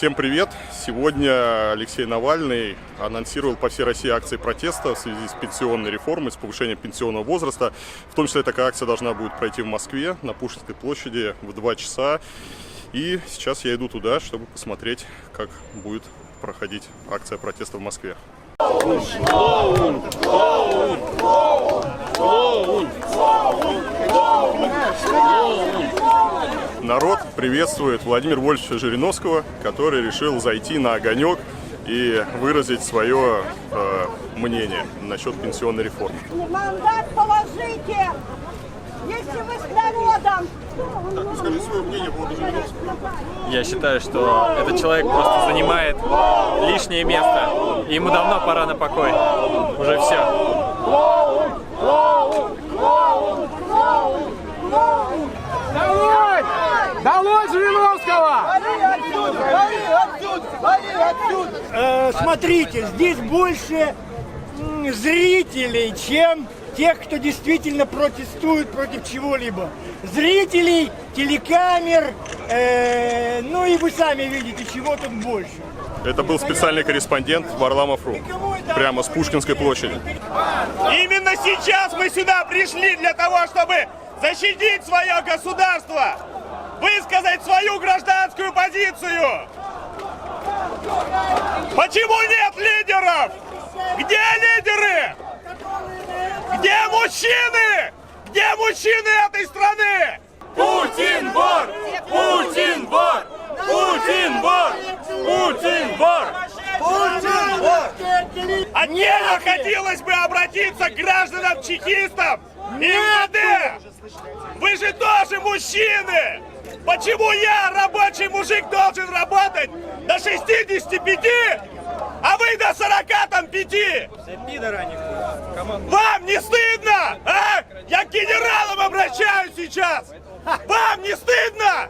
Всем привет! Сегодня Алексей Навальный анонсировал по всей России акции протеста в связи с пенсионной реформой, с повышением пенсионного возраста. В том числе такая акция должна будет пройти в Москве на Пушкинской площади в 2 часа. И сейчас я иду туда, чтобы посмотреть, как будет проходить акция протеста в Москве. Народ приветствует Владимира Вольфовича Жириновского, который решил зайти на огонек и выразить свое мнение насчет пенсионной реформы. Мандат положите, если вы с народом. Скажи свое мнение по поводу Жириновского. Я считаю, что этот человек просто занимает лишнее место, и ему давно пора на покой. Уже все. Долой Жириновского! Смотрите, здесь больше зрителей, чем тех, кто действительно протестует против чего-либо. Зрителей, телекамер, ну и вы сами видите, чего тут больше. Это был специальный корреспондент Варламов.ру, прямо с Пушкинской площади. Именно сейчас мы сюда пришли для того, чтобы защитить свое государство, высказать свою гражданскую позицию. Почему нет лидеров? Где лидеры? Где мужчины? Где мужчины этой страны? Путин вор! Путин вор! Путин вор! Путин вор! Путин вор! А не хотелось бы обратиться к гражданам-чекистам и МВД! Вы же тоже мужчины! Почему я, рабочий мужик, должен работать до 65, а вы до 45? Вам не стыдно? А? Я к генералам обращаюсь сейчас! Вам не стыдно?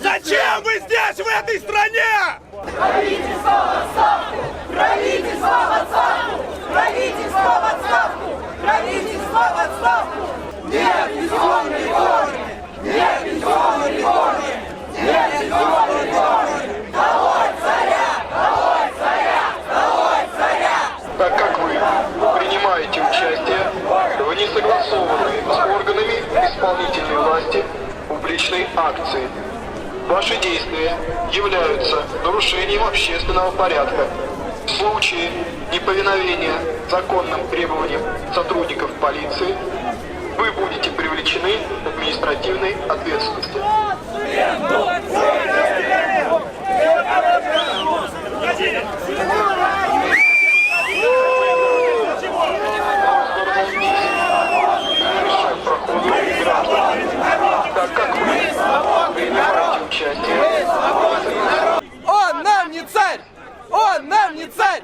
Зачем вы здесь, в этой стране? Правительство в отставку! Правительство в отставку! Правительство в отставку! Правительство в отставку! Нет пенсионной реформы! Нет пенсионной реформы! Нет пенсионной реформы! Долой царя! Долой царя! Долой царя! Так как вы принимаете участие в несогласованной с органами исполнительной власти публичной акции, ваши действия являются нарушением общественного порядка. В случае неповиновения законным требованиям сотрудников полиции вы будете привлечены к административной ответственности. Так как вы принимаете участие, Он нам не царь! Он нам не царь!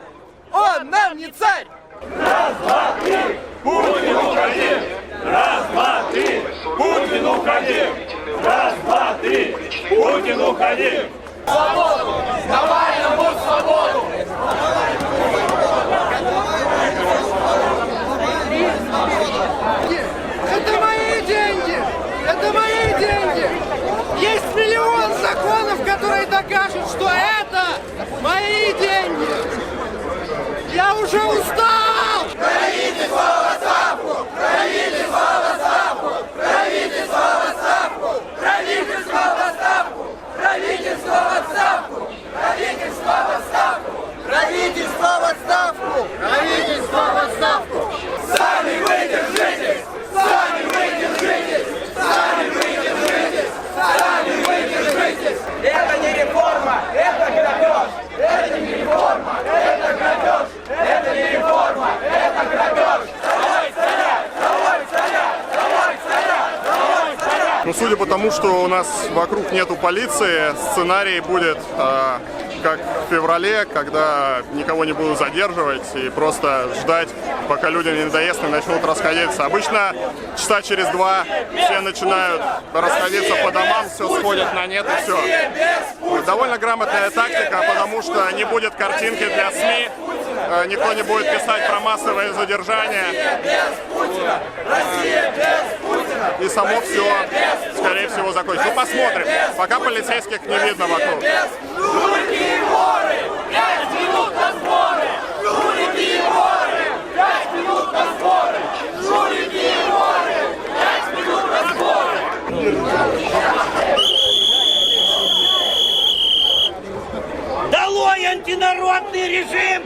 Он нам не царь! Раз, два, три! Путин уходи! Раз, два, три! Путин уходи! Раз, два, три! Путин уходи! Свободу! Навальному свободу! Это мои деньги! Это мои деньги! Есть миллион законов, которые докажут, что это мои деньги! Я уже устал! Правительство в отставку! Правительство в отставку! Правительство в отставку! Правительство в отставку! Правительство в отставку! Правительство в отставку! Правительство в отставку! Правительство в отставку! Сами выдержитесь! Сами выдержитесь! Сами выдержитесь! Сами выдержитесь! Это не реформа! Это грабеж! Это не реформа! Это грабеж! Это не реформа! Это грабеж! Долой царя! Долой царя! Долой царя! Долой царя! Ну, судя по тому, что у нас вокруг нету полиции, сценарий будет как в феврале, когда никого не будут задерживать и просто ждать, пока людям не надоест и начнут расходиться. Обычно часа через 2 все начинают расходиться по домам, все сходит на нет и все. Довольно грамотная тактика, потому что не будет картинки для СМИ, никто не будет писать про массовое задержание. И само все, скорее всего, закончится. Ну, посмотрим. Пока полицейских не видно вокруг. 5 минут на сборы! Жулики и воры! 5 минут на сборы! Жулики и воры! 5 минут на сборы! Долой антинародный режим!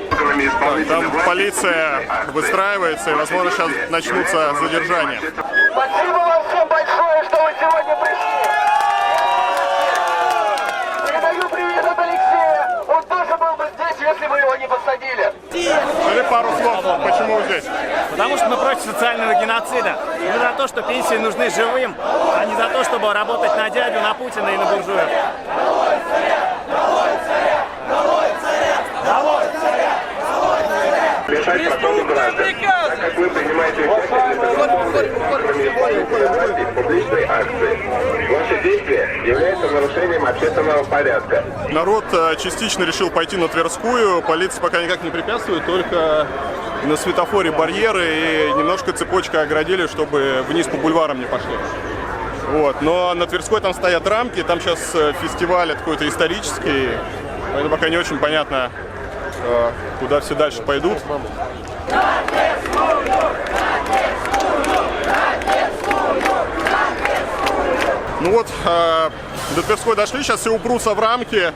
Там полиция выстраивается, и, возможно, сейчас начнутся задержания. Спасибо вам всем большое, что вы сегодня пришли. Передаю привет от Алексея. Он тоже был бы здесь, если бы его не посадили. Скажи пару слов, почему вы здесь? Потому что мы против социального геноцида. Мы за то, что пенсии нужны живым, а не за то, чтобы работать на дядю, на Путина и на буржуев. Решать проблемы граждан. Так как вы принимаете участие в публичной акции, ваши действия являются нарушением общественного порядка. Народ частично решил пойти на Тверскую. Полиция пока никак не препятствует, только на светофоре барьеры и немножко цепочка оградили, чтобы вниз по бульварам не пошли. Вот. Но на Тверской там стоят рамки, там сейчас фестиваль какой-то исторический, поэтому пока не очень понятно, куда все дальше пойдут. Ну вот, до Тверской дошли, сейчас все упрутся в рамки,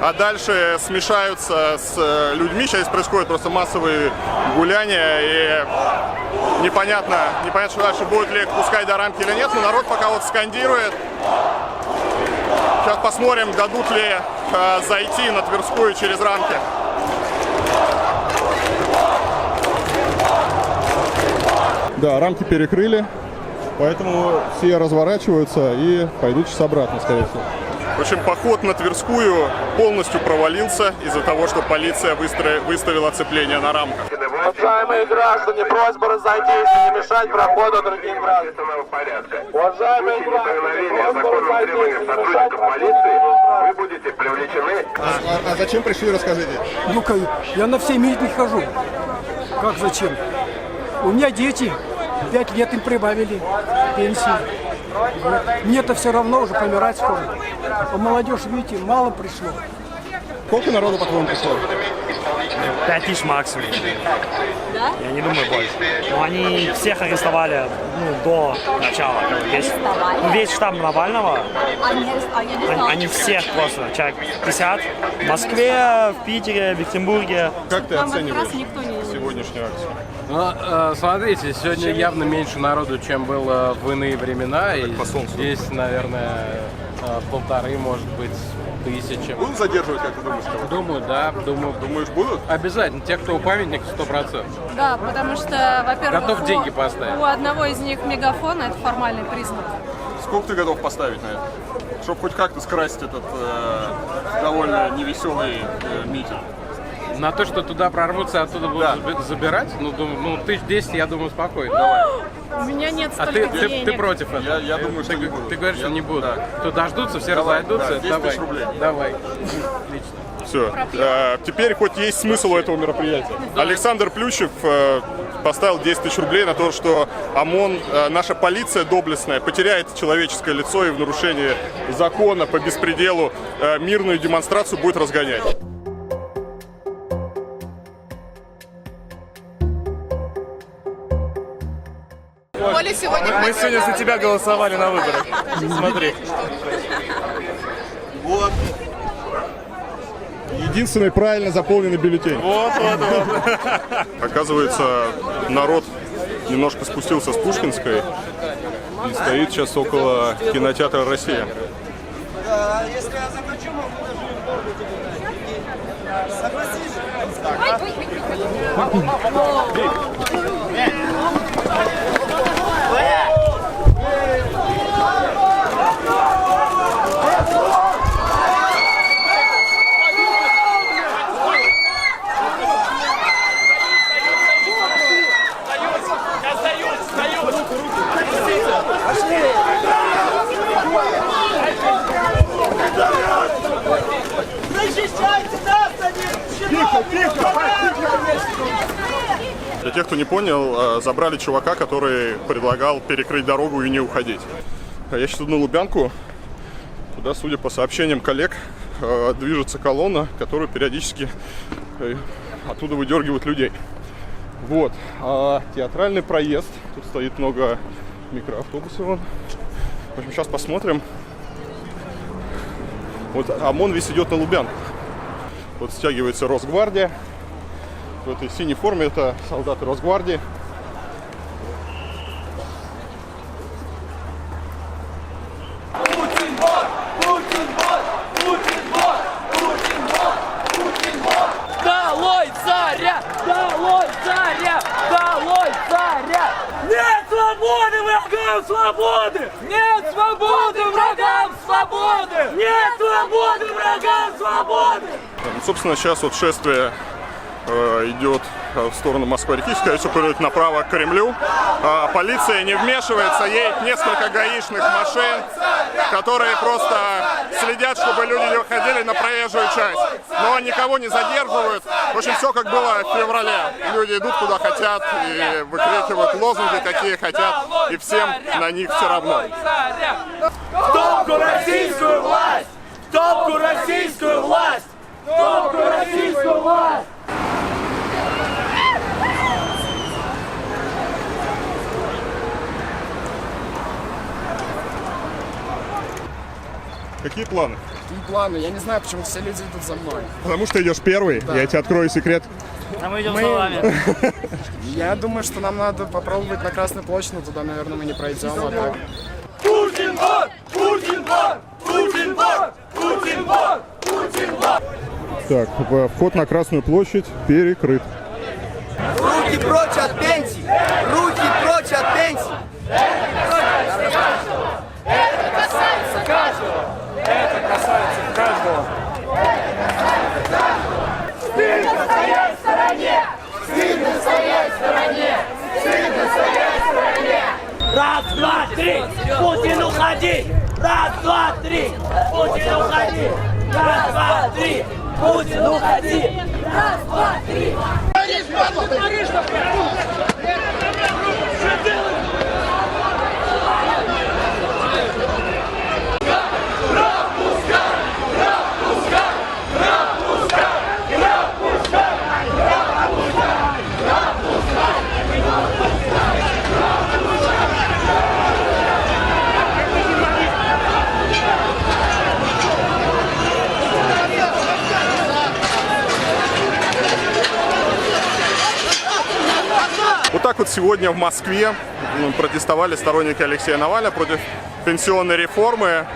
а дальше смешаются с людьми. Сейчас происходят просто массовые гуляния, и непонятно, что дальше, будет ли их пускать до рамки или нет, но народ пока вот скандирует. Сейчас посмотрим, дадут ли зайти на Тверскую через рамки. Да, рамки перекрыли, поэтому все разворачиваются и пойдут сейчас обратно, скорее всего. В общем, поход на Тверскую полностью провалился из-за того, что полиция выставила оцепление на рамках. Уважаемые граждане, просьба разойтись и не мешать проходу другим гражданам. Уважаемые граждане, просьба разойтись и не мешать проходу. Вы будете привлечены. А зачем пришли, расскажите? Ну-ка, я на все митинги хожу. Как зачем? У меня дети, 5 лет им прибавили пенсии. Вот. Мне-то все равно уже помирать скоро. А молодежь, видите, мало пришло. Сколько народу, по-твоему, пришло? 5000 максимум. Да? Я не думаю больше. Но они всех арестовали до начала. Весь штаб Навального. Они всех просто. Человек 50. В Москве, в Питере, в Екатеринбурге. Как ты оцениваешь сегодняшнюю акцию? Ну, смотрите, сегодня явно меньше народу, чем было в иные времена. И здесь, наверное, 1,5, может быть, тысячи. Будут задерживать, как ты думаешь? Думаю, да. Думаешь, будут? Обязательно. Те, кто у памятника, 100%. Да, потому что, во-первых, Готов деньги поставить. У одного из них мегафон, это формальный признак. Сколько ты готов поставить на это? Чтобы хоть как-то скрасить этот довольно невеселый митинг. На то, что туда прорвутся, оттуда будут забирать? Ну, 1000, я думаю, спокойно. Давай. У меня нет А столько денег. ты против этого? Я думаю, что не будут. Ты говоришь, что не будут. Да. То дождутся, все разойдутся. Да, 10 давай. тысяч рублей. Давай. Отлично. Все. Теперь хоть есть смысл у этого мероприятия. Александр Плющев поставил 10 тысяч рублей на то, что ОМОН, наша полиция доблестная, потеряет человеческое лицо и в нарушении закона по беспределу мирную демонстрацию будет разгонять. Мы сегодня за тебя голосовали на выборах. Смотри. Вот. Единственный правильно заполненный бюллетень. Вот. Оказывается, народ немножко спустился с Пушкинской и стоит сейчас около кинотеатра «Россия». Если я захочу, могу даже согласись. Для тех, кто не понял, забрали чувака, который предлагал перекрыть дорогу и не уходить. Я сейчас иду на Лубянку. куда, судя по сообщениям коллег, движется колонна, которую периодически оттуда выдергивают людей. Вот. Театральный проезд. Тут стоит много микроавтобусов. В общем, сейчас посмотрим. Вот ОМОН весь идет на Лубянку. Вот стягивается Росгвардия. В этой синей форме это солдаты Росгвардии. Долой царя! Долой царя! Долой царя! Нет свободы врагам свободы! Нет свободы врагам свободы! Нет свободы врагам свободы! Ну, собственно, сейчас вот шествие идет в сторону Москвы-реки, скорее всего, пойдет направо к Кремлю. Полиция не вмешивается, едет несколько гаишных машин, которые просто следят, чтобы люди не выходили на проезжую часть. Но никого не задерживают. В общем, все как было в феврале. Люди идут куда хотят и выкрикивают лозунги, какие хотят, и всем на них все равно. В топку российскую власть! В топку российскую власть! В топку российскую власть! Какие планы? Какие планы? Я не знаю, почему все люди идут за мной. Потому что идешь первый, я тебе открою секрет. А мы идем за вами. Я думаю, что нам надо попробовать на Красную площадь, но туда, наверное, мы не пройдем. А так... Путин вор! Путин вор! Путин вор! Путин вор! Путин вор! Так, вход на Красную площадь перекрыт. Руки прочь от пенсии! Руки прочь от пенсии! Это касается каждого! Это касается каждого! Стыдно стоять в стороне! Стыдно стоять в стороне! Стыдно стоять в стороне! Раз, два, три! Путин, уходи! Раз, два, три! Путин, уходи! Раз, два, три! Путин, уходи! Раз, два, три! Вот так вот сегодня в Москве протестовали сторонники Алексея Навального против пенсионной реформы.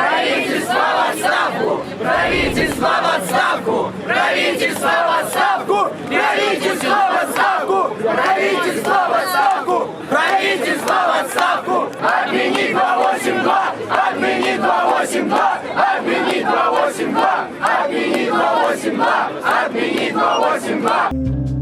Правительство в отставку! Правительство в отставку! Правительство в отставку! Правительство в отставку! Правительство в отставку! Правительство в отставку! Отмени 282! Отмени 282! Отмени 282! Отмени 282! Отмени 282!